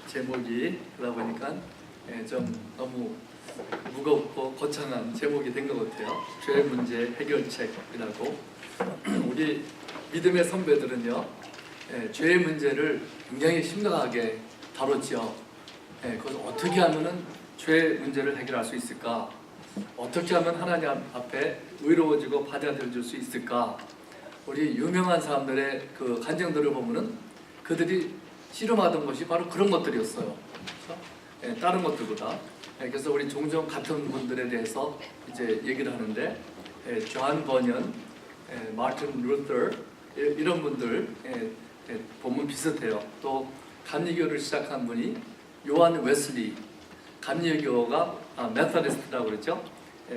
제목이 그러다 보니까 좀 너무 무겁고 거창한 제목이 된 것 같아요. 죄 문제 해결책이라고. 우리 믿음의 선배들은요, 죄의 문제를 굉장히 심각하게 다뤘죠. 그래서 어떻게 하면은 죄 문제를 해결할 수 있을까? 어떻게 하면 하나님 앞에 의로워지고 받아들여질 수 있을까? 우리 유명한 사람들의 그 간증들을 보면은 그들이 씨름하던 것이 바로 그런 것들이었어요. 그렇죠? 다른 것들보다. 그래서 우리 종종 같은 분들에 대해서 이제 얘기를 하는데, 존 버년, 마틴 루터 이런 분들 보면 비슷해요. 또 감리교를 시작한 분이 요한 웨슬리, 감리교가 메서디스트라고 그랬죠.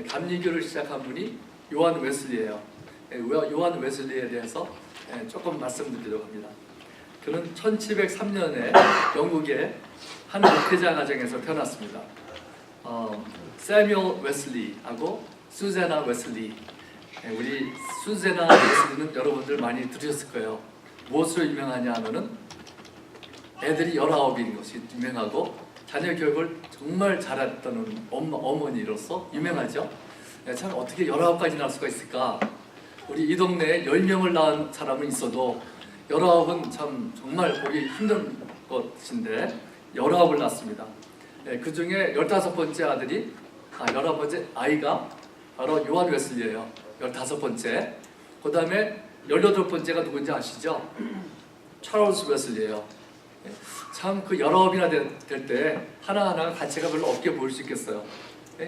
감리교를 시작한 분이 요한 웨슬리예요. 요한 웨슬리에 대해서 조금 말씀드리려고 합니다. 그는 1703년에 영국의 한 목회자 가정에서 태어났습니다. 세뮤얼 웨슬리하고 수제나 웨슬리. 우리 수제나 웨슬리는 여러분들 많이 들으셨을 거예요. 무엇으로 유명하냐 하면은 애들이 19인 것이 유명하고 자녀 교육을 정말 잘했다는 어머니로서 유명하죠. 참 어떻게 19까지 낳을 수가 있을까? 우리 이 동네에 10명을 낳은 사람은 있어도 19은 참 정말 보기 힘든 것인데 19을 낳습니다. 그 중에 15번째 아들이 19번째 아이가 바로 요한 웨슬리예요. 15번째. 그 다음에 18번째가 누군지 아시죠? 찰스 웨슬리예요. 참 그 19이나 될 때 하나하나가 가치가 별로 없게 보일 수 있겠어요.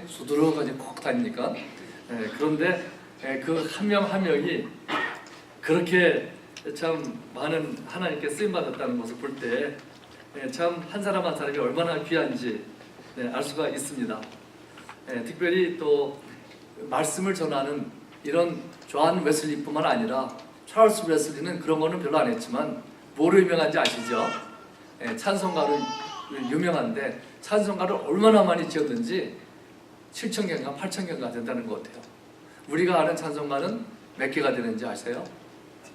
수두룩하게 콕 다니니까. 그런데 그 한 명 한 명이 그렇게 참 많은 하나님께 쓰임받았다는 것을 볼 때 참 한 사람 한 사람이 얼마나 귀한지 알 수가 있습니다. 특별히 또 말씀을 전하는 이런 존 웨슬리뿐만 아니라 찰스 웨슬리는 그런 거는 별로 안 했지만 뭐로 유명한지 아시죠? 찬송가로 유명한데 찬송가를 얼마나 많이 지었는지 7,000개인가 8,000개인가 된다는 것 같아요. 우리가 아는 찬송가는 몇 개가 되는지 아세요?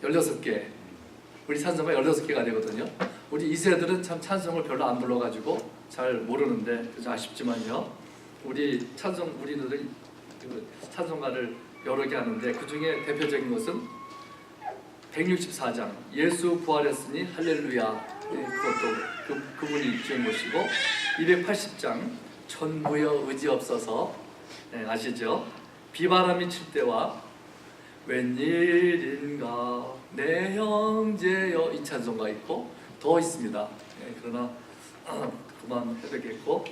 16개. 우리 찬송가 16개가 되거든요. 우리 2세들은 참 찬송을 별로 안 불러가지고 잘 모르는데 그래서 아쉽지만요. 우리들이 찬송가를 여러 개 하는데 그 중에 대표적인 것은 164장 예수 부활했으니 할렐루야, 그것도 그분이 지은 것이고 280장 천부여 의지 없어서 아시죠? 비바람이 칠 때와 웬일인가 내 형제여 이 찬송가 있고 더 있습니다. 그러나 그만 해야겠고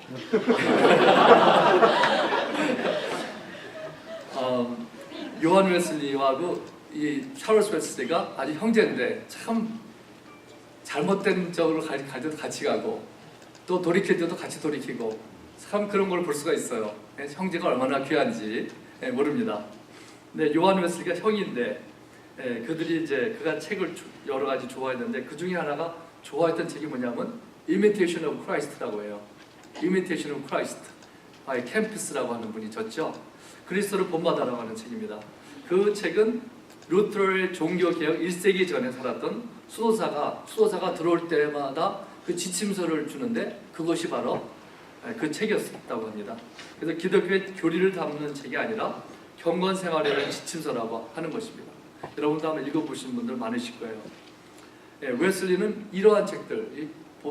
요한 웨슬리하고 이 찰스 웨슬리가 아주 형제인데 참 잘못된 쪽으로 갈 때도 같이 가고 또 돌이킬 때도 같이 돌이키고 참 그런 걸 볼 수가 있어요. 형제가 얼마나 귀한지 모릅니다. 근데 요한 웨슬리가 형인데 그들이 이제 그가 책을 여러 가지 좋아했는데 그 중에 하나가 좋아했던 책이 뭐냐면 Imitation of Christ라고 해요. Imitation of Christ by 캠피스라고 하는 분이 졌죠. 그리스도를 본받아라고 하는 책입니다. 그 책은 루터의 종교개혁 1세기 전에 살았던 수도사가 들어올 때마다 그 지침서를 주는데 그것이 바로 그 책이었다고 합니다. 그래서 기독교의 교리를 담는 책이 아니라 경건 생활에 대한 지침서라고 하는 것입니다. 여러분도 한번 읽어보신 분들 많으실 거예요. 웨슬리는 이러한 책들,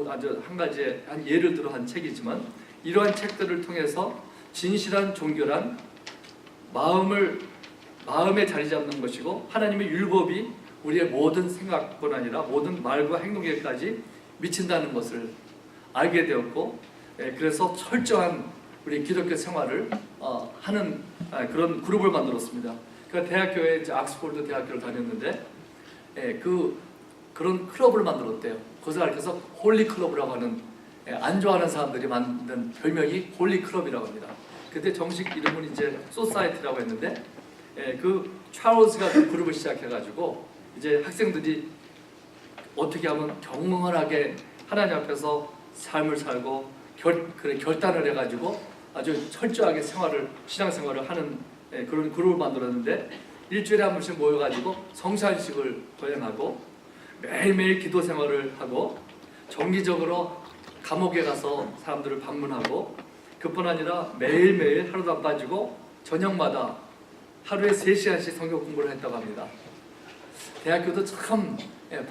아주 한 가지의 한 예를 들어 한 책이지만 이러한 책들을 통해서 진실한 종교란 마음에 자리 잡는 것이고 하나님의 율법이 우리의 모든 생각뿐 아니라 모든 말과 행동에까지 미친다는 것을 알게 되었고 그래서 철저한 우리 기독교 생활을 하는 그런 그룹을 만들었습니다. 그 대학교에 이제 옥스퍼드 대학교를 다녔는데 그런 클럽을 만들었대요. 그것을 가르쳐서 홀리 클럽이라고 하는 안 좋아하는 사람들이 만든 별명이 홀리 클럽이라고 합니다. 그때 정식 이름은 이제 소사이티라고 했는데 그 찰스가 그 그룹을 시작해가지고 이제 학생들이 어떻게 하면 경건하게 하나님 앞에서 삶을 살고 결단을 해가지고 아주 철저하게 신앙생활을 하는 그런 그룹을 만들었는데 일주일에 한 번씩 모여가지고 성찬식을 거행하고 매일매일 기도 생활을 하고 정기적으로 감옥에 가서 사람들을 방문하고 그뿐 아니라 매일매일 하루도 안 빠지고 저녁마다 하루에 3시간씩 성경 공부를 했다고 합니다. 대학교도 참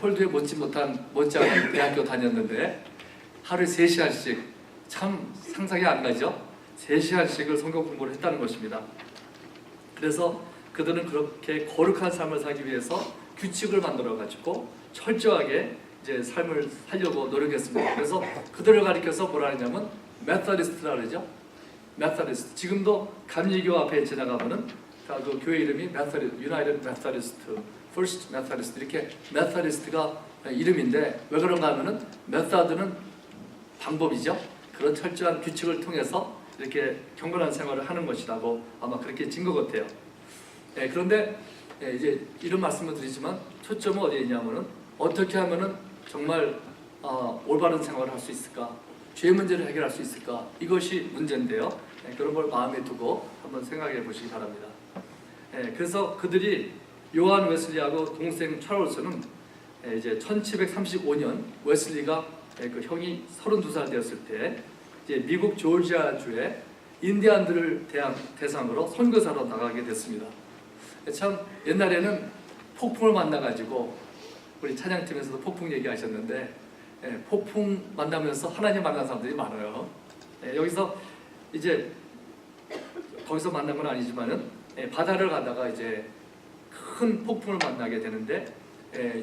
폴드에 못지않은 대학교 다녔는데 하루에 3시간씩 참 상상이 안 가죠? 3시간씩을 성경 공부를 했다는 것입니다. 그래서 그들은 그렇게 거룩한 삶을 살기 위해서 규칙을 만들어가지고 철저하게 이제 삶을 살려고 노력했습니다. 그래서 그들을 가리켜서 뭐라 하냐면 메서디스트라 그러죠. 메서디스트. 지금도 감리교 앞에 지나가면은 그 교회 이름이 유나이티드 메서디스트, 퍼스트 메서디스트 이렇게 메서디스트가 이름인데 왜 그런가 하면은 메서드는 방법이죠. 그런 철저한 규칙을 통해서 이렇게 경건한 생활을 하는 것이라고 아마 그렇게 진 것 같아요. 그런데 이제 이런 말씀을 드리지만 초점은 어디에 있냐면은 어떻게 하면은 정말 올바른 생활을 할 수 있을까? 죄 문제를 해결할 수 있을까? 이것이 문제인데요. 그런 걸 마음에 두고 한번 생각해 보시기 바랍니다. 그래서 그들이 요한 웨슬리하고 동생 찰월스는 이제 1735년 웨슬리가 그 형이 32살 되었을 때 이제 미국 조지아주에 인디안들을 대상으로 선교사로 나가게 됐습니다. 참 옛날에는 폭풍을 만나가지고 우리 찬양팀에서도 폭풍 얘기하셨는데 폭풍 만나면서 하나님 만난 사람들이 많아요. 여기서 이제 거기서 만난 건 아니지만은 바다를 가다가 이제 큰 폭풍을 만나게 되는데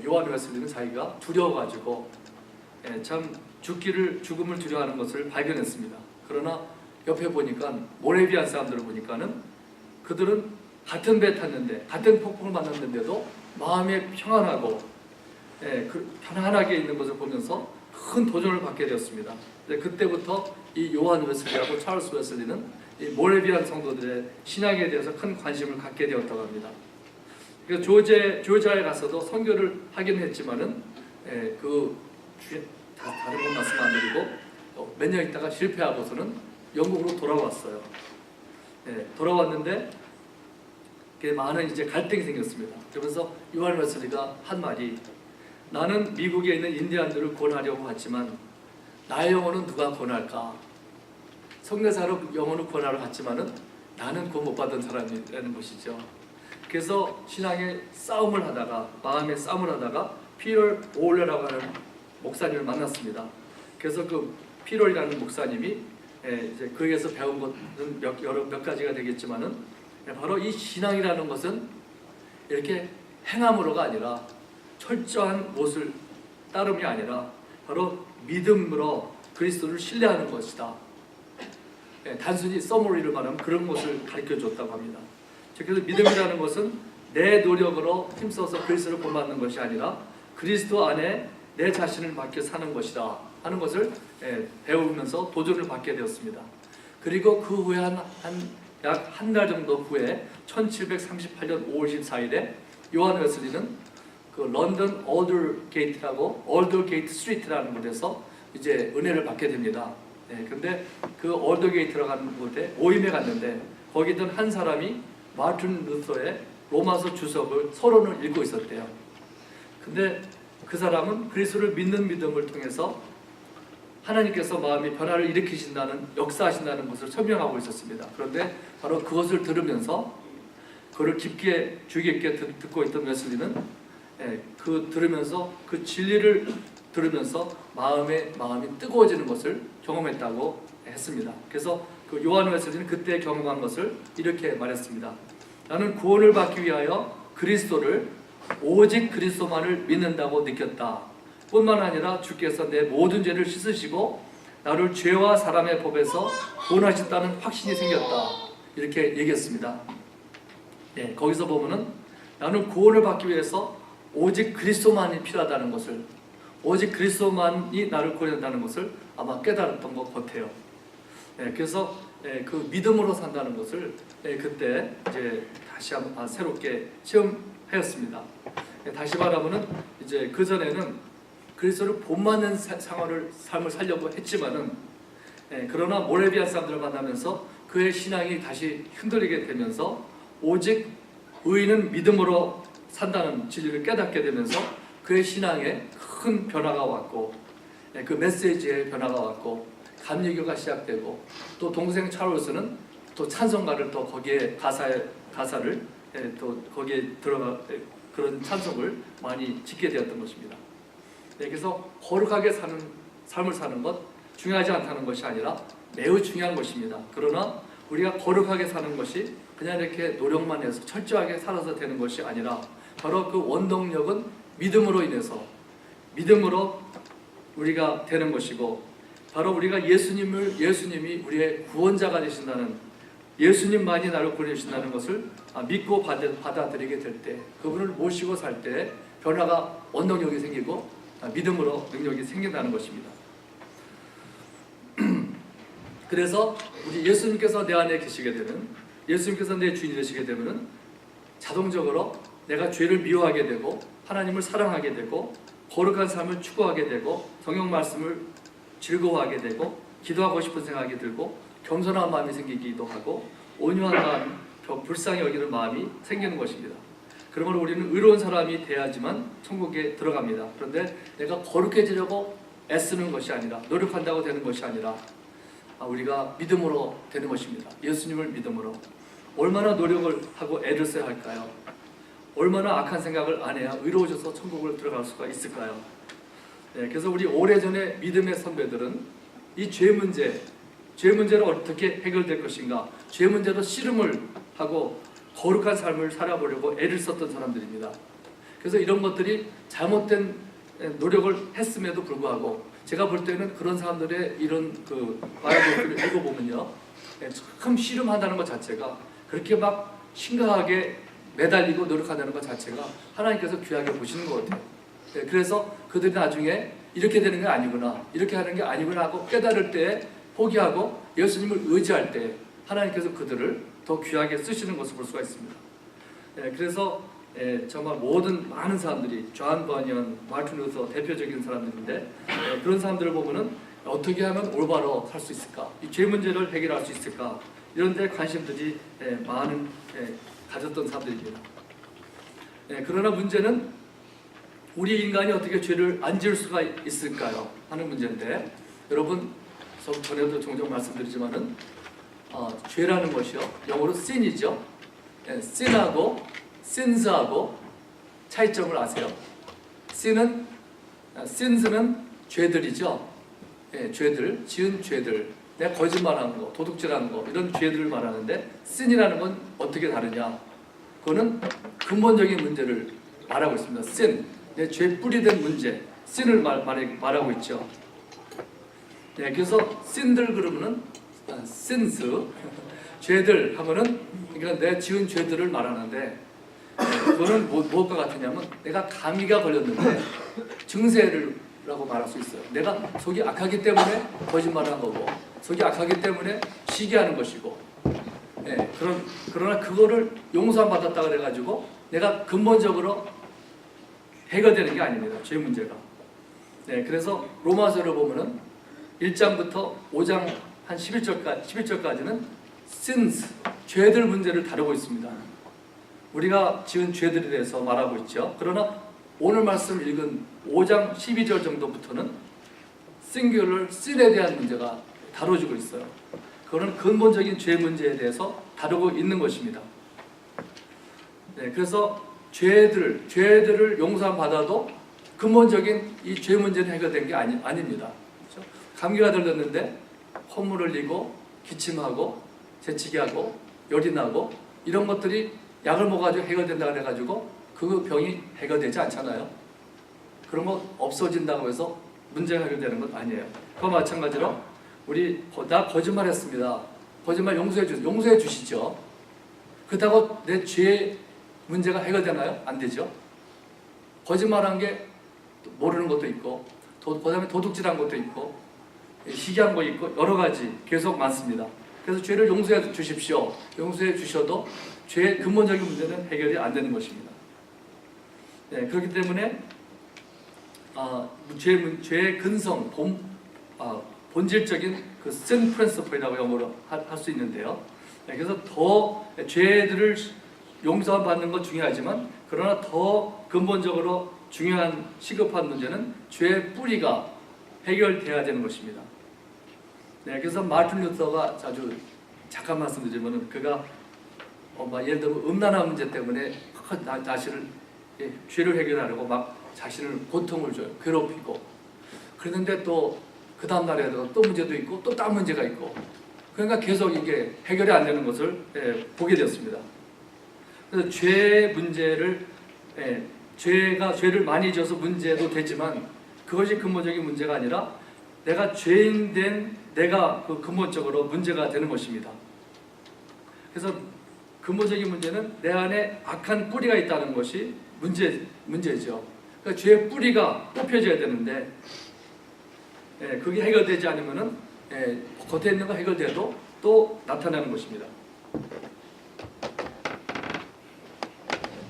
요한 웨슬리는 자기가 두려워가지고 참 죽음을 두려워하는 것을 발견했습니다. 그러나 옆에 보니까 모래비안 사람들을 보니까는 그들은 같은 배 탔는데 같은 폭풍을 만났는데도 마음이 평안하고 편안하게 있는 것을 보면서 큰 도전을 받게 되었습니다. 그때부터 이 요한 웨슬리하고 찰스 웨슬리는 이 모래비안 성도들의 신앙에 대해서 큰 관심을 갖게 되었다고 합니다. 그래서 조지아에 가서도 선교를 하긴 했지만은 다른 건 말씀 안 드리고 몇 년 있다가 실패하고서는 영국으로 돌아왔어요. 돌아왔는데 많은 이제 갈등이 생겼습니다. 그러면서 요한 웨슬리가 한 말이 나는 미국에 있는 인디안들을 구원하려고 갔지만 나의 영혼은 누가 구원할까? 성례사로 영혼을 구원하러 갔지만은 나는 구원 못 받은 사람이라는 것이죠. 그래서 신앙의 싸움을 하다가 마음의 싸움을 하다가 피럴 오울레라고 하는 목사님을 만났습니다. 그래서 그 피럴이라는 목사님이 이제 그에게서 배운 것은 몇 가지가 되겠지만은 바로 이 신앙이라는 것은 이렇게 행함으로가 아니라 철저한 못을 따름이 아니라 바로 믿음으로 그리스도를 신뢰하는 것이다. 단순히 서머리를 말하면 그런 것을 가르쳐줬다고 합니다. 그래서 믿음이라는 것은 내 노력으로 힘써서 그리스도를 본받는 것이 아니라 그리스도 안에 내 자신을 맡겨 사는 것이다 하는 것을 배우면서 도전을 받게 되었습니다. 그리고 그 후에 약 한 달 정도 후에 1738년 5월 14일에 요한 웨슬리는 그 런던 올더게이트 스트리트라는 곳에서 이제 은혜를 받게 됩니다. 근데 그 올더게이트라는 곳에 모임에 갔는데 거기 있던 한 사람이 마틴 루터의 로마서 주석을 서론을 읽고 있었대요. 근데 그 사람은 그리스도를 믿는 믿음을 통해서 하나님께서 마음의 변화를 일으키신다는 역사하신다는 것을 설명하고 있었습니다. 그런데 바로 그것을 들으면서 그를 깊게 주의 깊게 듣고 있던 웨슬리는 들으면서 그 진리를 들으면서 마음이 뜨거워지는 것을 경험했다고 했습니다. 그래서 그 요한 웨슬리는 그때 경험한 것을 이렇게 말했습니다. 나는 구원을 받기 위하여 그리스도를 오직 그리스도만을 믿는다고 느꼈다. 뿐만 아니라 주께서 내 모든 죄를 씻으시고 나를 죄와 사람의 법에서 구원하셨다는 확신이 생겼다. 이렇게 얘기했습니다. 거기서 보면은 나는 구원을 받기 위해서 오직 그리스도만이 필요하다는 것을, 오직 그리스도만이 나를 구원한다는 것을 아마 깨달았던 것 같아요. 그래서 그 믿음으로 산다는 것을 그때 이제 다시 한번 새롭게 체험하였습니다. 다시 말하면은 이제 그 전에는 그리스도를 본받는 삶을 살려고 했지만은 그러나 모래비안 사람들을 만나면서 그의 신앙이 다시 흔들리게 되면서 오직 의인은 믿음으로 산다는 진리를 깨닫게 되면서 그의 신앙에 큰 변화가 왔고 그 메시지에 변화가 왔고 감리교가 시작되고 또 동생 찰로스는 또 찬송가를 또 거기에 가사를 또 거기에 들어가 그런 찬송을 많이 짓게 되었던 것입니다. 그래서 거룩하게 사는 삶을 사는 것 중요하지 않다는 것이 아니라 매우 중요한 것입니다. 그러나 우리가 거룩하게 사는 것이 그냥 이렇게 노력만 해서 철저하게 살아서 되는 것이 아니라 바로 그 원동력은 믿음으로 인해서 믿음으로 우리가 되는 것이고 바로 우리가 예수님이 우리의 구원자가 되신다는 예수님만이 나를 구원해 주신다는 것을 믿고 받아들이게 될 때 그분을 모시고 살 때 변화가 원동력이 생기고 믿음으로 능력이 생긴다는 것입니다. 그래서 우리 예수님께서 내 안에 계시게 되면 예수님께서 내 주인이 되시게 되면 자동적으로 내가 죄를 미워하게 되고 하나님을 사랑하게 되고 거룩한 삶을 추구하게 되고 성경 말씀을 즐거워하게 되고 기도하고 싶은 생각이 들고 겸손한 마음이 생기기도 하고 온유한 마음, 불쌍히 여기는 마음이 생기는 것입니다. 그러므로 우리는 의로운 사람이 돼야지만 천국에 들어갑니다. 그런데 내가 거룩해지려고 애쓰는 것이 아니라 노력한다고 되는 것이 아니라 우리가 믿음으로 되는 것입니다. 예수님을 믿음으로. 얼마나 노력을 하고 애를 써야 할까요? 얼마나 악한 생각을 안 해야 의로워져서 천국을 들어갈 수가 있을까요? 그래서 우리 오래전에 믿음의 선배들은 이 죄 문제를 어떻게 해결될 것인가, 죄 문제로 씨름을 하고 거룩한 삶을 살아보려고 애를 썼던 사람들입니다. 그래서 이런 것들이 잘못된 노력을 했음에도 불구하고 제가 볼 때는 그런 사람들의 이런 바이블을 읽어보면요, 참 씨름한다는 것 자체가 그렇게 막 심각하게 매달리고 노력한다는 것 자체가 하나님께서 귀하게 보시는 것 같아요. 그래서 그들이 나중에 이렇게 되는 게 아니구나, 이렇게 하는 게 아니구나 하고 깨달을 때 포기하고 예수님을 의지할 때 하나님께서 그들을 더 귀하게 쓰시는 것을 볼 수가 있습니다. 그래서 정말 많은 사람들이 존 버니언, 마틴 루터 대표적인 사람들인데 그런 사람들을 보면은 어떻게 하면 올바로 살 수 있을까, 이 죄 문제를 해결할 수 있을까, 이런 데 관심들이 많은 가졌던 사람들입니다. 그러나 문제는 우리 인간이 어떻게 죄를 안 지을 수가 있을까요? 하는 문제인데 여러분 전에도 종종 말씀드리지만은 죄라는 것이요, 영어로 sin이죠. sin하고 sins하고 차이점을 아세요? sins는 죄들이죠. 죄들, 지은 죄들, 내가 거짓말하는 거, 도둑질하는 거, 이런 죄들을 말하는데 sin이라는 건 어떻게 다르냐? 그거는 근본적인 문제를 말하고 있습니다. sin, 내 죄 뿌리된 문제, sin을 말하고 있죠. 그래서 sin들 그러면은 sins, 죄들 하면은 그러니까 내 지은 죄들을 말하는데 그거는 무엇과 같으냐면 내가 감기가 걸렸는데 증세라고 말할 수 있어요. 내가 속이 악하기 때문에 거짓말을 한 거고 속이 악하기 때문에 시기하는 것이고 그러나 그거를 용서 안 받았다 그래가지고 내가 근본적으로 해결되는 게 아닙니다. 죄 문제가. 그래서 로마서를 보면은 1장부터 5장 한 11절까지는 sins, 죄들 문제를 다루고 있습니다. 우리가 지은 죄들에 대해서 말하고 있죠. 그러나 오늘 말씀 읽은 5장 12절 정도부터는 singular sin에 대한 문제가 다뤄지고 있어요. 그거는 근본적인 죄 문제에 대해서 다루고 있는 것입니다. 그래서 죄들을 용서받아도 근본적인 이 죄 문제는 해결된 게 아닙니다. 그렇죠? 감기가 들렸는데 콧물 흘리고 기침하고 재채기하고 열이 나고 이런 것들이 약을 먹어가지고 해결된다 그래가지고 그 병이 해결되지 않잖아요. 그런 거 없어진다고 해서 문제가 해결되는 건 아니에요. 그와 마찬가지로 나 거짓말했습니다. 거짓말 용서해 주시죠. 그렇다고 내 죄 문제가 해결되나요? 안 되죠. 거짓말한 게 모르는 것도 있고 그다음에 도둑질한 것도 있고 시기한 거 있고 여러 가지 계속 많습니다. 그래서 죄를 용서해 주십시오. 용서해 주셔도 죄의 근본적인 문제는 해결이 안 되는 것입니다. 그렇기 때문에 죄의 근성, 본질적인 그 sin principle이라고 영어로 할 수 있는데요. 그래서 더 죄들을 용서받는 건 중요하지만 그러나 더 근본적으로 중요한 시급한 문제는 죄의 뿌리가 해결돼야 되는 것입니다. 네, 그래서 마틴 루터가 자주 잠깐 말씀드리면 그가 예를 들면 음란한 문제 때문에 자신을 죄를 해결하려고 막 자신을 고통을 줘요. 괴롭히고 그러는데 또 그 다음 날에 또 문제도 있고 또 다른 문제가 있고 그러니까 계속 이게 해결이 안 되는 것을 보게 되었습니다. 그래서 죄 문제를 죄를 많이 져서 문제도 되지만 그것이 근본적인 문제가 아니라 내가 죄인된 내가 그 근본적으로 문제가 되는 것입니다. 그래서 근본적인 문제는 내 안에 악한 뿌리가 있다는 것이 문제죠. 그러니까 죄의 뿌리가 뽑혀져야 되는데 그게 해결되지 않으면은 겉에 있는 거 해결돼도 또 나타나는 것입니다.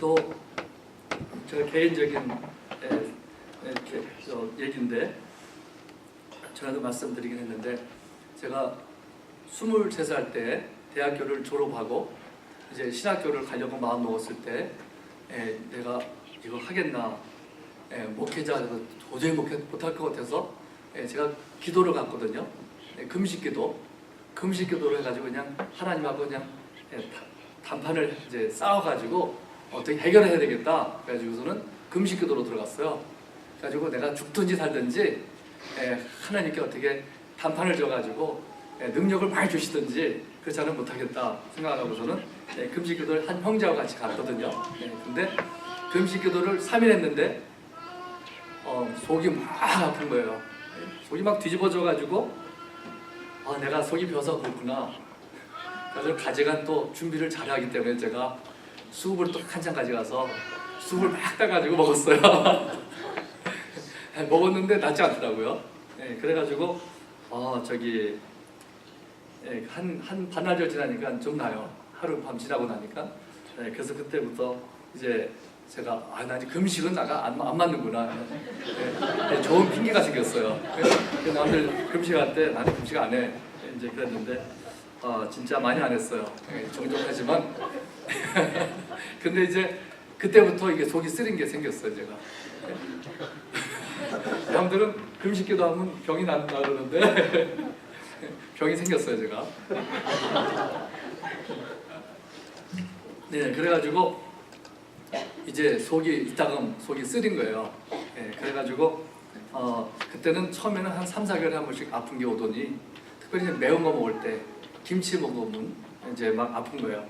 또 제가 개인적인 얘기인데 전에도 말씀드리긴 했는데 제가 23살 때 대학교를 졸업하고 이제 신학교를 가려고 마음 먹었을 때 내가 이거 하겠나 목회자 도저히 못할 것 같아서 제가 기도를 갔거든요. 금식기도를 해가지고 그냥 하나님하고 그냥 단판을 이제 쌓아가지고 어떻게 해결해야 되겠다. 그래가지고서는 금식기도로 들어갔어요. 그래가지고 내가 죽든지 살든지 하나님께 어떻게 단판을 져가지고 능력을 많이 주시든지 그렇지 않으면 못하겠다 생각하고서는 금식기도를 한 형제와 같이 갔거든요. 근데 금식기도를 3일 했는데 속이 막 아픈 거예요. 속이 막 뒤집어져가지고 내가 속이 벼서 그렇구나. 그래서 가져간 또 준비를 잘하기 때문에 제가 수급을 또 한 잔 가져가서 수급을 막 따가지고 먹었어요. 먹었는데 낫지 않더라고요. 그래가지고 한 반나절 지나니까 좀 나요. 하루 밤 지나고 나니까. 그래서 그때부터 이제 제가 나 이제 금식은 나가 안 맞는구나. 좋은 핑계가 생겼어요. 그래서 남들 금식할 때 나는 금식 안 해. 이제 그랬는데 진짜 많이 안 했어요. 종종 하지만 근데 이제 그때부터 이게 속이 쓰린 게 생겼어요. 제가. 남들은 금식기도 하면 병이 난다 그러는데 병이 생겼어요. 제가. 네, 그래가지고 이제 속이 쓰린 거예요. 그래가지고 그때는 처음에는 한 3-4개월에 한 번씩 아픈 게 오더니 특별히 이제 매운 거 먹을 때 김치 먹으면 이제 막 아픈 거예요.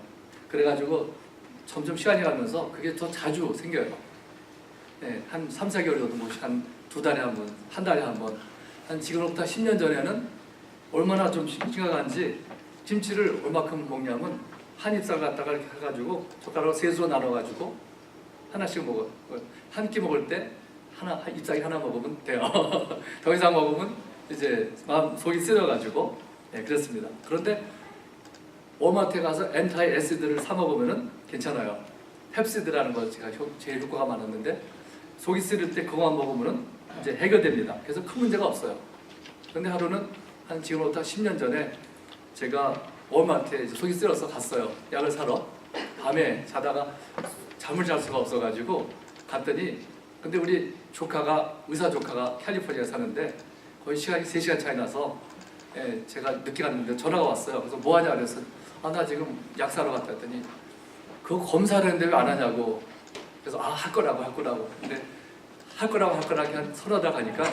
그래가지고 점점 시간이 가면서 그게 더 자주 생겨요. 한 3-4개월이 오던 것이 한 2달에 한 번, 한 달에 한 번. 한 지금부터 10년 전에는 얼마나 좀 심각한지 김치를 얼마큼 먹냐면 한 잎살 갖다가 이렇게 해가지고 젓가락으로 3수로 나눠가지고 하나씩 먹어요. 한 끼 먹을 때 잎사귀 하나 먹으면 돼요. 더 이상 먹으면 이제 속이 쓰려가지고 그렇습니다. 그런데 월마트에 가서 엔타이 애시드를 사 먹으면은 괜찮아요. 펩시드라는 거 제가 제일 효과가 많았는데 속이 쓰릴 때 그거만 먹으면은 이제 해결됩니다. 그래서 큰 문제가 없어요. 그런데 하루는 한 지금부터 10년 전에 제가 월마트에 속이 쓰려서 갔어요. 약을 사러. 밤에 자다가 잠을 잘 수가 없어가지고 갔더니 근데 우리 의사 조카가 캘리포니아에 사는데 거의 시간이 3시간 차이 나서 제가 늦게 갔는데 전화가 왔어요. 그래서 뭐 하냐 그래서 나 지금 약 사러 갔다 했더니 그거 검사를 했는데 왜 안 하냐고. 그래서 할 거라고. 근데 할 거라고 한 서너 달 가니까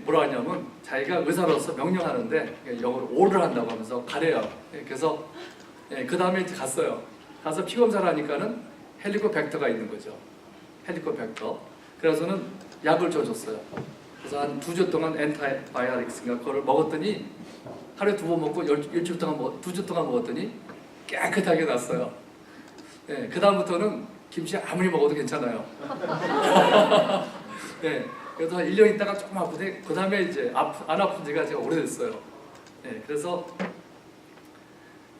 뭐라 하냐면 자기가 의사로서 명령하는데 영어로 오를 한다고 하면서 가래요. 그래서 그 다음에 갔어요. 가서 피 검사를 하니까는 헬리코백터가 있는 거죠. 헬리코백터. 그래서는 약을 줘줬어요. 그래서 한 2주 동안 엔타이바이오틱스인가 그걸 먹었더니 하루에 2번 먹고 일주일 동안 2주 동안 먹었더니 깨끗하게 났어요. 그 다음부터는 김치 아무리 먹어도 괜찮아요. 그래서 한 1년 있다가 조금 아프대. 그 다음에 이제 안 아픈 지가 제가 오래됐어요. 그래서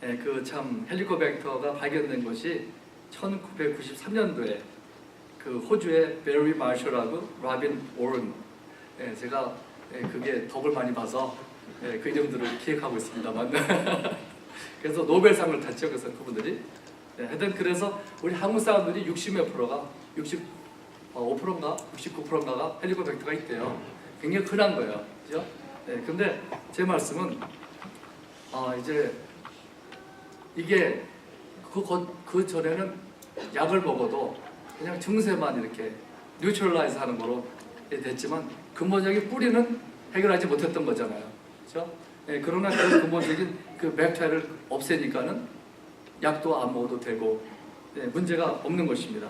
그 참 헬리코백터가 발견된 것이 1993년도에 그 호주의 베리 마셜하고 라빈 오른 제가 그게 덕을 많이 봐서 그 이름들을 기억하고 있습니다만 그래서 노벨상을 탔죠. 그래서 그분들이 하여튼 그래서 우리 한국 사람들이 60몇 프로가 65%인가 69%인가가 헬리코백터가 있대요. 굉장히 흔한 거예요. 그죠? 네, 근데 제 말씀은 이제 이게 그 전에는 약을 먹어도 그냥 증세만 이렇게 뉴트럴라이즈 하는 거로 됐지만 근본적인 뿌리는 해결하지 못했던 거잖아요. 그렇죠? 예, 그러나 그 근본적인 그 백타를 없애니까는 약도 안 먹어도 되고 예, 문제가 없는 것입니다.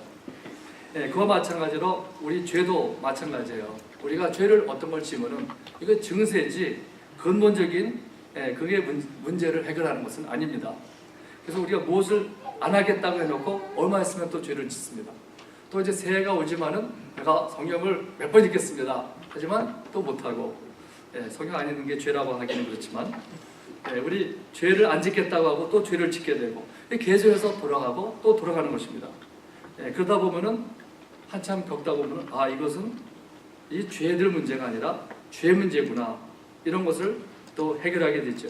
예, 그와 마찬가지로 우리 죄도 마찬가지예요. 우리가 죄를 어떤 걸 지으면은 이거 증세지 근본적인 그게 문제를 해결하는 것은 아닙니다. 그래서 우리가 무엇을 안 하겠다고 해놓고 얼마 있으면 또 죄를 짓습니다. 또 이제 새해가 오지만은 내가 성경을 몇 번 읽겠습니다. 하지만 또 못하고 성경 안 읽는 게 죄라고 하기는 그렇지만 우리 죄를 안 짓겠다고 하고 또 죄를 짓게 되고 계속해서 돌아가고 또 돌아가는 것입니다. 그러다 보면은 한참 겪다 보면은 이것은 이 죄들 문제가 아니라 죄 문제구나 이런 것을 또 해결하게 되죠.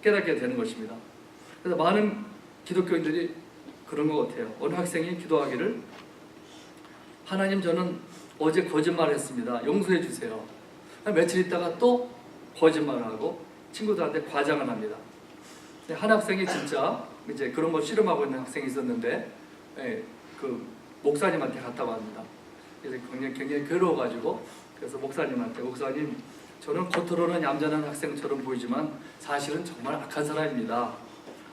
깨닫게 되는 것입니다. 그래서 많은 기독교인들이 그런 것 같아요. 어느 학생이 기도하기를 하나님 저는 어제 거짓말을 했습니다. 용서해 주세요. 며칠 있다가 또 거짓말을 하고 친구들한테 과장을 합니다. 한 학생이 진짜 이제 그런 걸 씨름하고 있는 학생이 있었는데 그 목사님한테 갔다고 합니다. 그래서 굉장히 괴로워가지고 그래서 목사님한테 목사님 저는 겉으로는 얌전한 학생처럼 보이지만 사실은 정말 악한 사람입니다.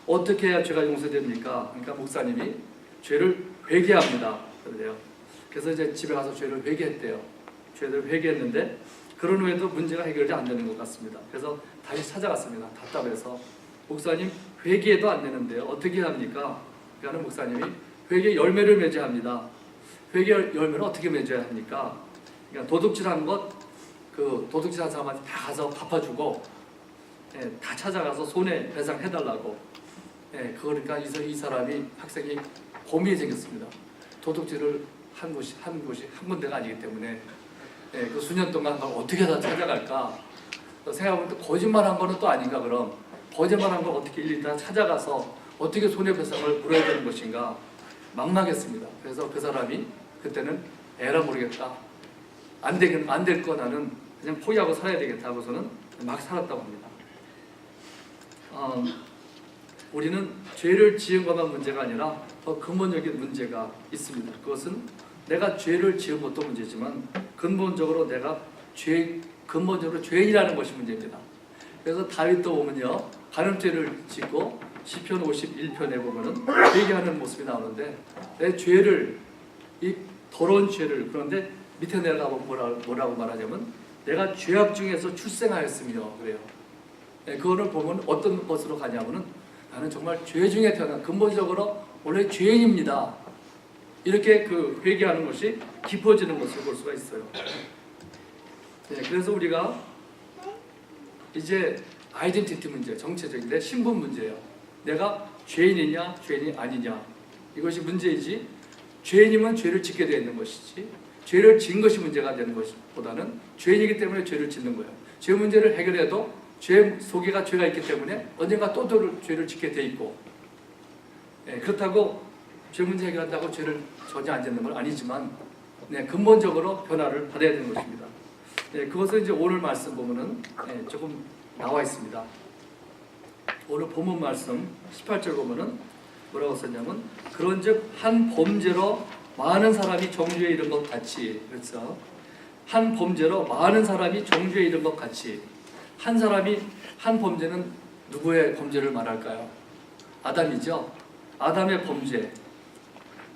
어떻게 해야 죄가 용서됩니까? 그러니까 목사님이 죄를 회개합니다. 그래요. 그래서 이제 집에 가서 죄를 회개했대요. 죄를 회개했는데 그런 후에도 문제가 해결이 안 되는 것 같습니다. 그래서 다시 찾아갔습니다. 답답해서 목사님 회개도 안 되는데요. 어떻게 합니까? 그러니까 목사님이 회개 열매를 맺어야 합니다. 회개 열매를 어떻게 맺어야 합니까? 그러니까 도둑질한 것, 그 도둑질한 사람한테 다 가서 갚아주고, 다 찾아가서 손해배상해달라고. 그러니까 이 사람이 학생이 고민이 생겼습니다. 도둑질을 한 곳이 한 군데가 아니기 때문에 그 수년 동안 그걸 어떻게 다 찾아갈까? 생각해보면 거짓말한 거는 또 아닌가 그럼 거짓말한 걸 어떻게 일일이 다 찾아가서 어떻게 손해배상을 물어야 되는 것인가 막막했습니다. 그래서 그 사람이 그때는 에라 모르겠다. 안 될 거 나는 그냥 포기하고 살아야 되겠다 하고서는 막 살았다고 합니다. 우리는 죄를 지은 것만 문제가 아니라 더 근본적인 문제가 있습니다. 그것은 내가 죄를 지은 것도 문제지만 근본적으로 근본적으로 죄인이라는 것이 문제입니다. 그래서 다윗도 보면요, 간음죄를 짓고 시편 51편에 보면은 회개하는 모습이 나오는데 내 죄를 이 더러운 죄를 그런데 밑에 내려가면 뭐라고 말하냐면 내가 죄악 중에서 출생하였으며 그래요. 그거를 보면 어떤 것으로 가냐면은 나는 정말 죄 중에 태어난 근본적으로 원래 죄인입니다. 이렇게 그 회개하는 것이 깊어지는 것을 볼 수가 있어요. 그래서 우리가 이제 아이덴티티 문제, 정체적인 내 신분 문제예요. 내가 죄인이냐 죄인이 아니냐 이것이 문제이지 죄인이면 죄를 짓게 되어 있는 것이지 죄를 지은 것이 문제가 되는 것보다는 죄인이기 때문에 죄를 짓는 거예요. 죄 문제를 해결해도 죄 속에가 죄가 있기 때문에 언젠가 또 죄를 짓게 돼 있고 그렇다고 죄 문제 해결한다고 죄를 전혀 안 짓는 건 아니지만 근본적으로 변화를 받아야 되는 것입니다. 그것을 이제 오늘 말씀 보면은 조금 나와 있습니다. 오늘 본문 말씀 18절 보면은 뭐라고 썼냐면 그런즉 한 범죄로 많은 사람이 정죄에 이른 것 같이 그래서 한 범죄로 많은 사람이 정죄에 이른 것 같이 한 사람이 한 범죄는 누구의 범죄를 말할까요? 아담이죠. 아담의 범죄.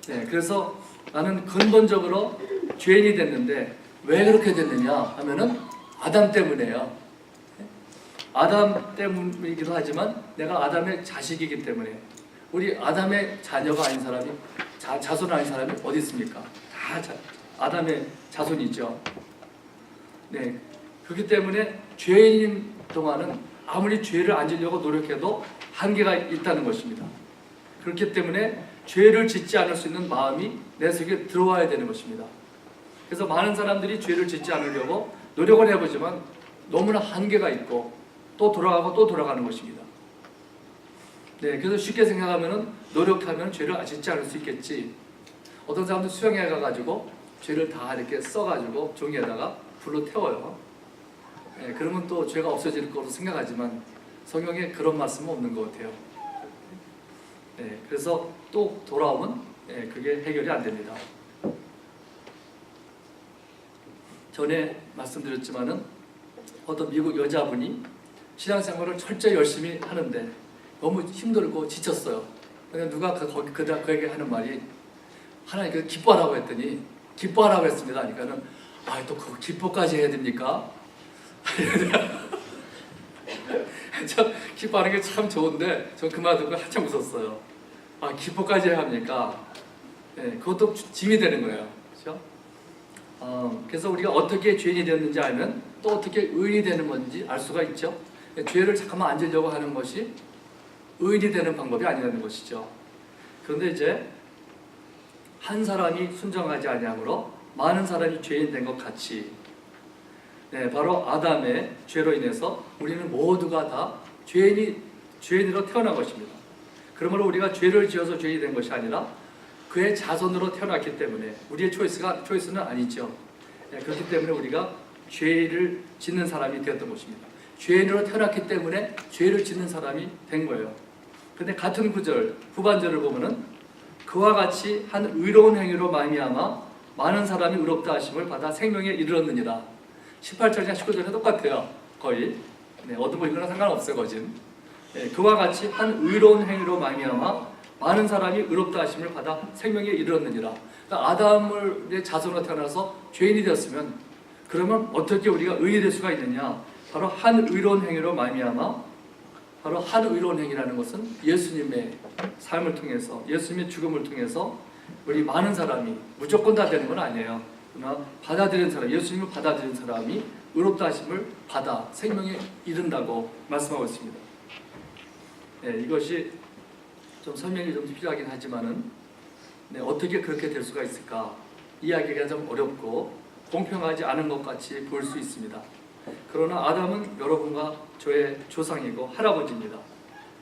그래서 나는 근본적으로 죄인이 됐는데 왜 그렇게 됐느냐 하면은 아담 때문에요. 아담 때문이기도 하지만 내가 아담의 자식이기 때문에 우리 아담의 자녀가 아닌 사람이 자손 아닌 사람이 어디 있습니까? 다 아담의 자손이죠. 그렇기 때문에 죄인인 동안은 아무리 죄를 안 지려고 노력해도 한계가 있다는 것입니다. 그렇기 때문에 죄를 짓지 않을 수 있는 마음이 내 속에 들어와야 되는 것입니다. 그래서 많은 사람들이 죄를 짓지 않으려고 노력을 해보지만 너무나 한계가 있고 또 돌아가고 또 돌아가는 것입니다. 그래서 쉽게 생각하면 노력하면 죄를 짓지 않을 수 있겠지. 어떤 사람들 수영회 가가지고 죄를 다 이렇게 써가지고 종이에다가 불로 태워요. 그러면 또 죄가 없어질 거로 생각하지만 성경에 그런 말씀은 없는 것 같아요. 그래서 또 돌아오면 그게 해결이 안 됩니다. 전에 말씀드렸지만은 어떤 미국 여자분이 신앙생활을 철저히 열심히 하는데 너무 힘들고 지쳤어요. 근데 누가 그에게 하는 말이 하나님 기뻐하라고 했더니 기뻐하라고 했습니다. 그러니까는 또 그거 기뻐까지 해야 됩니까? 저 기뻐하는 게 참 좋은데 저 그 말 듣고 한참 웃었어요. 기뻐까지 해야 합니까? 그것도 짐이 되는 거예요. 그렇죠? 그래서 우리가 어떻게 죄인이 되었는지 알면 또 어떻게 의인이 되는 건지 알 수가 있죠. 죄를 잠깐만 앉으려고 하는 것이 의인이 되는 방법이 아니라는 것이죠. 그런데 이제 한 사람이 순종하지 아니함으로 많은 사람이 죄인 된 것 같이 바로 아담의 죄로 인해서 우리는 모두가 다 죄인으로 태어난 것입니다. 그러므로 우리가 죄를 지어서 죄인이 된 것이 아니라 그의 자손으로 태어났기 때문에 우리의 초이스는 아니죠. 그렇기 때문에 우리가 죄를 짓는 사람이 되었던 것입니다. 죄인으로 태어났기 때문에 죄를 짓는 사람이 된 거예요. 근데 같은 구절 후반절을 보면은 그와 같이 한 의로운 행위로 말미암아 많은 사람이 의롭다 하심을 받아 생명에 이르렀느니라. 18절이나 19절이 똑같아요. 거의 어떤 거 이거랑 상관없어요. 거진 그와 같이 한 의로운 행위로 말미암아 많은 사람이 의롭다 하심을 받아 생명에 이르렀느니라. 그러니까 아담의 자손으로 태어나서 죄인이 되었으면 그러면 어떻게 우리가 의인이 될 수가 있느냐? 바로 한 의로운 행위로 말미암아 바로 한 의로운 행위라는 것은 예수님의 삶을 통해서 예수님의 죽음을 통해서 우리 많은 사람이 무조건 다 되는 건 아니에요. 그러나 받아들인 사람, 예수님을 받아들인 사람이 의롭다 하심을 받아 생명에 이른다고 말씀하고 있습니다. 이것이 좀 설명이 좀 필요하긴 하지만은 어떻게 그렇게 될 수가 있을까? 이야기가 좀 어렵고 공평하지 않은 것 같이 보일 수 있습니다. 그러나 아담은 여러분과 저의 조상이고 할아버지입니다.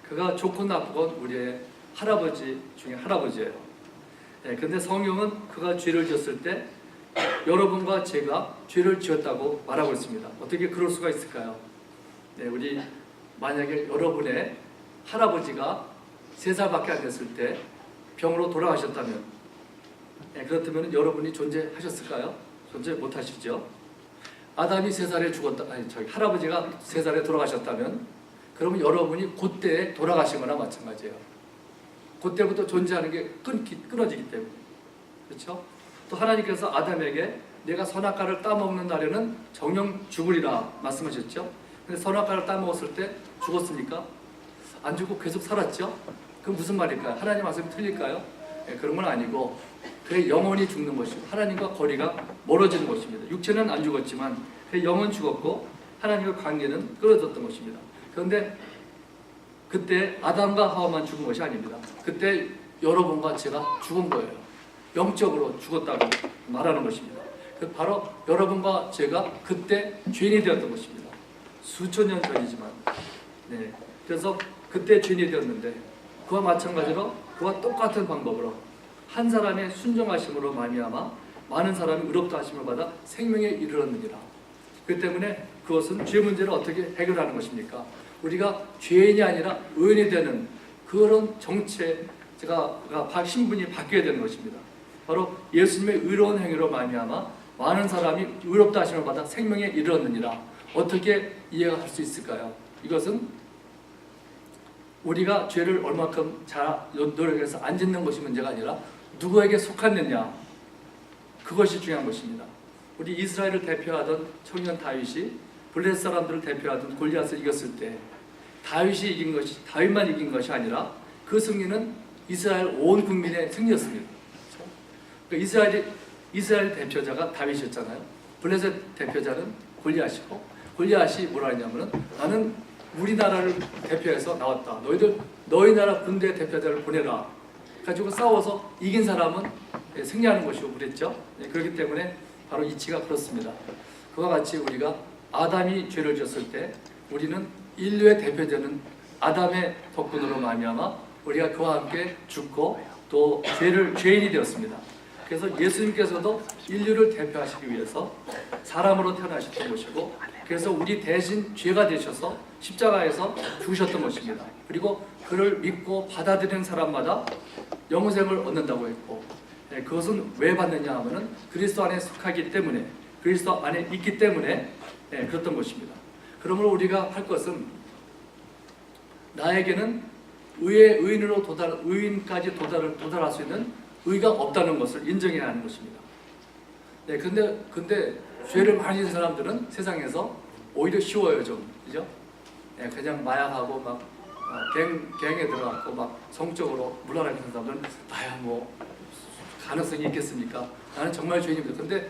그가 좋고 나쁘건 우리의 할아버지 중에 할아버지예요. 근데 성경은 그가 죄를 지었을 때 여러분과 제가 죄를 지었다고 말하고 있습니다. 어떻게 그럴 수가 있을까요? 우리 만약에 여러분의 할아버지가 3살밖에 안 됐을 때 병으로 돌아가셨다면 그렇다면 여러분이 존재하셨을까요? 존재 못하시죠. 아담이 3살에 죽었다, 할아버지가 3살에 돌아가셨다면 그러면 여러분이 그때 돌아가신 거나 마찬가지예요. 그때부터 존재하는 게 끊어지기 때문에. 그렇죠? 또 하나님께서 아담에게 내가 선악과를 따먹는 날에는 정녕 죽으리라 말씀하셨죠. 근데 선악과를 따먹었을 때 죽었습니까? 안 죽고 계속 살았죠. 그럼 무슨 말일까요? 하나님 말씀이 틀릴까요? 그런 건 아니고 그의 영혼이 죽는 것이고 하나님과 거리가 멀어지는 것입니다. 육체는 안 죽었지만 그의 영은 죽었고 하나님과 관계는 끊어졌던 것입니다. 그런데 그때 아담과 하와만 죽은 것이 아닙니다. 그때 여러분과 제가 죽은 거예요. 영적으로 죽었다고 말하는 것입니다. 바로 여러분과 제가 그때 죄인이 되었던 것입니다. 수천 년 전이지만 그래서 그때 죄인이 되었는데 그와 마찬가지로 그와 똑같은 방법으로 한 사람의 순종하심으로 말미암아 많은 사람이 의롭다 하심을 받아 생명에 이르렀느니라. 그 때문에 그것은 죄 문제를 어떻게 해결하는 것입니까? 우리가 죄인이 아니라 의인이 되는 그런 정체가 신분이 바뀌어야 되는 것입니다. 바로 예수님의 의로운 행위로 말미암아 많은 사람이 의롭다 하심을 받아 생명에 이르렀느니라. 어떻게 이해가 할 수 있을까요? 이것은 우리가 죄를 얼마큼 잘 노력해서 안 짓는 것이 문제가 아니라 누구에게 속았느냐, 그것이 중요한 것입니다. 우리 이스라엘을 대표하던 청년 다윗이 블레셋 사람들을 대표하던 골리앗을 이겼을 때 다윗만 이긴 것이 아니라 그 승리는 이스라엘 온 국민의 승리였습니다. 그러니까 이스라엘 대표자가 다윗이었잖아요. 블레셋 대표자는 골리앗이고, 골리앗이 뭐라 했냐면은 나는 우리나라를 대표해서 나왔다. 너희 나라 군대 대표자를 보내라. 가지고 싸워서 이긴 사람은 승리하는 것이고 그랬죠. 그렇기 때문에 바로 이치가 그렇습니다. 그와 같이 우리가 아담이 죄를 지었을 때 우리는 인류의 대표자는 아담의 덕분으로 말미암아 우리가 그와 함께 죽고 또 죄인이 되었습니다. 그래서 예수님께서도 인류를 대표하시기 위해서 사람으로 태어나셨던 것이고 그래서 우리 대신 죄가 되셔서 십자가에서 죽으셨던 것입니다. 그리고 그를 믿고 받아들이는 사람마다 영생을 얻는다고 했고, 그것은 왜 받느냐 하면은 그리스도 안에 속하기 때문에, 그리스도 안에 있기 때문에 그랬던 것입니다. 그러므로 우리가 할 것은 나에게는 의인으로 의인까지 도달할 수 있는 의가 없다는 것을 인정해야 하는 것입니다. 근데 죄를 많이 지은 사람들은 세상에서 오히려 쉬워요, 좀. 그죠? 그냥 마약하고 막 갱에 들어갔고 막 성적으로 물러나는 사람들은 나야 뭐 가능성이 있겠습니까? 나는 정말 죄인입니다. 근데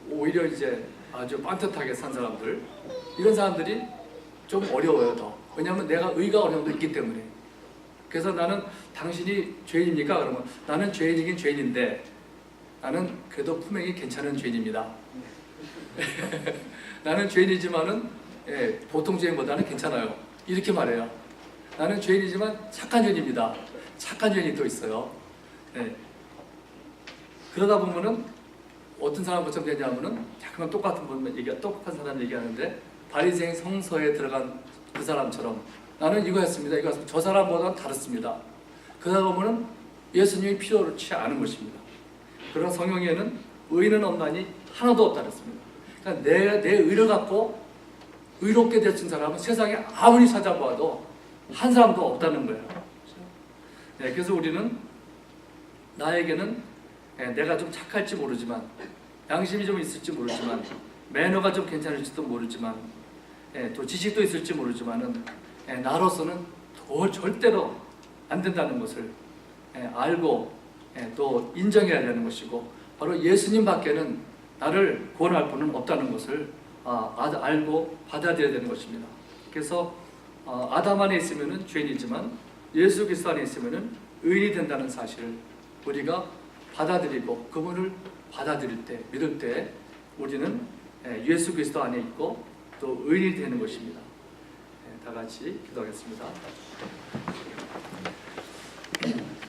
오히려 이제 아주 빤듯하게 산 사람들, 이런 사람들이 좀 어려워요, 더. 왜냐하면 내가 의가 어느 정도 있기 때문에. 그래서 나는 당신이 죄인입니까? 그러면 나는 죄인이긴 죄인인데 나는 그래도 품행이 괜찮은 죄인입니다. 나는 죄인이지만은 보통 죄인보다는 괜찮아요. 이렇게 말해요. 나는 죄인이지만 착한 죄인입니다. 착한 죄인이 또 있어요. 그러다 보면은 어떤 사람처럼 되냐면은 자꾸만 똑같은 사람 얘기하는데 바리새인 성서에 들어간 그 사람처럼 나는 이거 했습니다. 이거 했습니다. 저 사람보다는 다릅니다. 그러다 보면은 예수님이 필요치 않은 것입니다. 그러나 성경에는 의인은 없나니 하나도 없다 그랬습니다. 그러니까 내 의를 갖고 의롭게 되신 사람은 세상에 아무리 찾아봐도 한 사람도 없다는 거예요. 그래서 우리는 나에게는 내가 좀 착할지 모르지만, 양심이 좀 있을지 모르지만, 매너가 좀 괜찮을지도 모르지만, 또 지식도 있을지 모르지만은 나로서는 절대로 안 된다는 것을 알고 또 인정해야 되는 것이고, 바로 예수님 밖에는 나를 구원할 분은 없다는 것을 알고 받아들여야 되는 것입니다. 그래서 아담 안에 있으면은 죄인이지만 예수 그리스도 안에 있으면은 의인이 된다는 사실을 우리가 받아들이고, 그분을 받아들일 때, 믿을 때 우리는 예수 그리스도 안에 있고 또 의인이 되는 것입니다. 다 같이 기도하겠습니다.